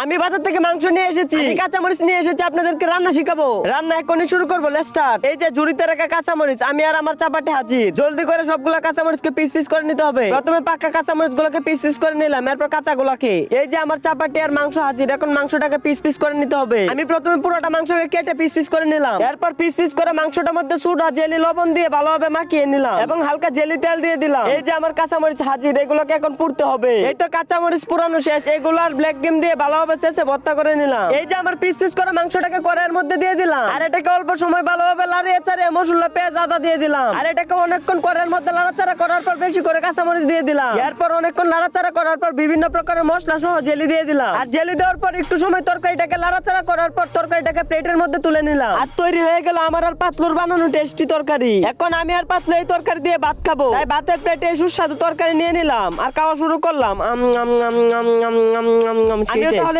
আমি বাজার থেকে মাংস নিয়ে এসেছি, কাঁচামরিচ নিয়ে এসেছি, আপনাদেরকে রান্না শিখাবো। রান্না এখনই শুরু করবো, লেটস স্টার্ট। এই যে ঝুড়িতে রাখা কাঁচামরিচ, আমি আর আমার চাপাটি হাজির। জলদি করে সবগুলা কাঁচামরিচকে পিস পিস করে নিতে হবে। প্রথমে পাকা কাঁচামরিচ গুলোকে পিস পিস করে নিলাম, এরপর কাঁচা গুলাকে। এই যে আমার চাপাটি আর মাংস হাজির, এখন মাংসটাকে পিস পিস করে নিতে হবে। আমি প্রথমে পুরোটা মাংসকে কেটে পিস পিস করে নিলাম, এরপর পিস পিস করে মাংসটার মধ্যে সুডা জেলি লবণ দিয়ে ভালোভাবে মাখিয়ে নিলাম এবং হালকা জেলি তেল দিয়ে দিলাম। এই যে আমার কাঁচামরিচ হাজির, এগুলোকে এখন পুড়তে হবে। এই তো কাঁচামরিচ পুরানো শেষ, এগুলার ব্ল্যাক ডিম দিয়ে ভালোভাবে শেষে ভর্তা করে নিলাম। এই যে আমার পিস পিস করে মাংসটাকে কড়াইয়ের মধ্যে দিয়ে দিলাম, আর এটাকে অল্প সময় ভালোভাবে লাড়িয়ে চাড়িয়ে মশলা পেঁয়াজ আদা দিয়ে দিলাম, আর এটাকে অনেকক্ষণ কড়াইয়ের মধ্যে লাড়াচাড়া করার পর বেশি করে কাঁচামরিচ দিয়ে দিলাম। এরপর অনেকক্ষণ লাড়াচাড়া করার পর বিভিন্ন প্রকারের মশলা সহ জেলি দিয়ে দিলাম, আর জেলি দেওয়ার পর একটু সময় তরকারিটাকে লাড়াচাড়া করার পর তরকারিটাকে প্লেটের মধ্যে তুলে নিলাম। আর তৈরি হয়ে গেল আমার আর পাতলুর বানানো টেস্টি তরকারি। এখন আমি আর পাতলু এই তরকারি দিয়ে ভাত খাবো, তাই ভাতের প্লেটে সুস্বাদু তরকারি নিয়ে নিলাম আর খাওয়া শুরু করলাম। আমিও তাহলে